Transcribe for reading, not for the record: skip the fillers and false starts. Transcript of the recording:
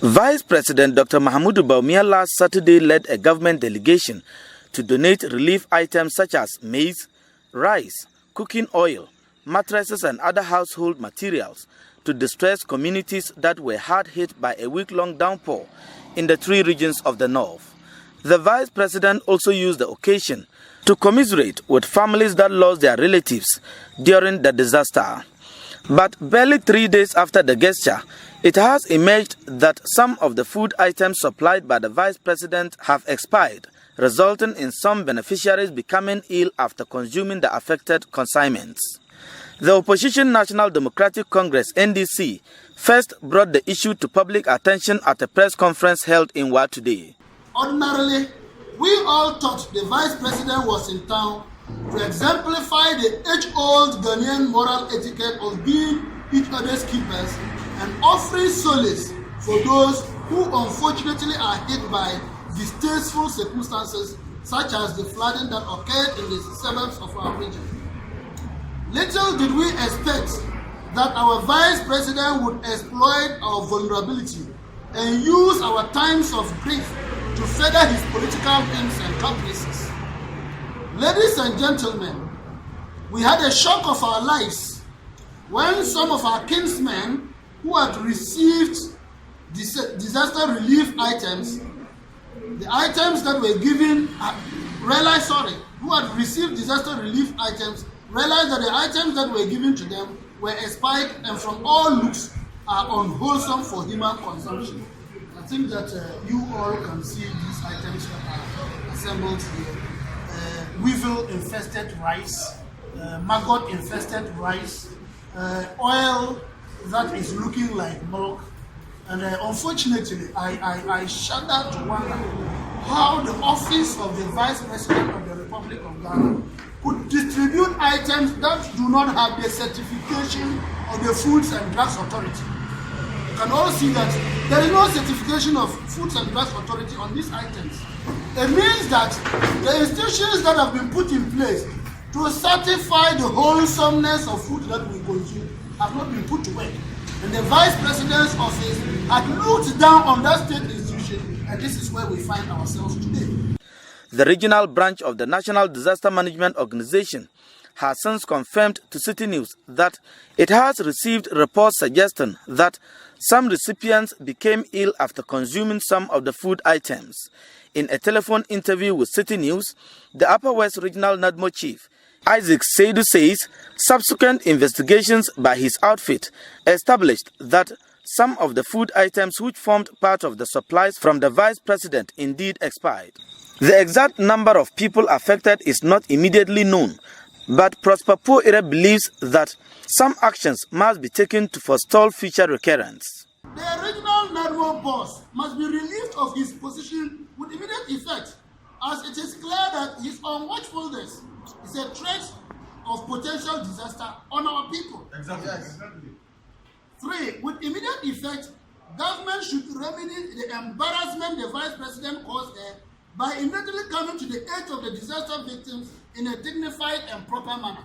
Vice President Dr. Bawumia last Saturday led a government delegation to donate relief items such as maize, rice, cooking oil, mattresses and other household materials to distressed communities that were hard hit by a week-long downpour in the 3 regions of the north. The Vice President also used the occasion to commiserate with families that lost their relatives during the disaster. But barely 3 days after the gesture, it has emerged that some of the food items supplied by the Vice President have expired, resulting in some beneficiaries becoming ill after consuming the affected consignments. The opposition National Democratic Congress (NDC) first brought the issue to public attention at a press conference held in Wa today. Ordinarily, we all thought the Vice President was in town to exemplify the age-old Ghanaian moral etiquette of being each other's keepers and offering solace for those who unfortunately are hit by distasteful circumstances such as the flooding that occurred in the suburbs of our region. Little did we expect that our Vice President would exploit our vulnerability and use our times of grief to further his political aims and caprices. Ladies and gentlemen, we had a shock of our lives when some of our kinsmen who had received disaster relief items, the items that were given, who had received disaster relief items, realized that the items that were given to them were expired and from all looks are unwholesome for human consumption. I think that you all can see these items that are assembled here. Weevil-infested rice, maggot-infested rice, oil that is looking like milk. And unfortunately, I shudder to wonder how the office of the Vice President of the Republic of Ghana could distribute items that do not have the certification of the Foods and Drugs Authority. You can all see that there is no certification of Foods and Drugs Authority on these items. It means that the institutions that have been put in place to certify the wholesomeness of food that we consume have not been put to work. And the Vice President's office had looked down on that state institution, and this is where we find ourselves today. The regional branch of the National Disaster Management Organization has since confirmed to City News that it has received reports suggesting that some recipients became ill after consuming some of the food items. In a telephone interview with City News, the Upper West Regional NADMO Chief, Isaac Seidu, says subsequent investigations by his outfit established that some of the food items which formed part of the supplies from the Vice President indeed expired. The exact number of people affected is not immediately known, but Prosper Poire believes that some actions must be taken to forestall future recurrence. The regional NADMO boss must be relieved of his position with immediate effect, as it is clear that his unwatchfulness is a threat of potential disaster on our people. Exactly. Yes. 3, with immediate effect, government should remedy the embarrassment the Vice President caused there by immediately coming to the aid of the disaster victims in a dignified and proper manner.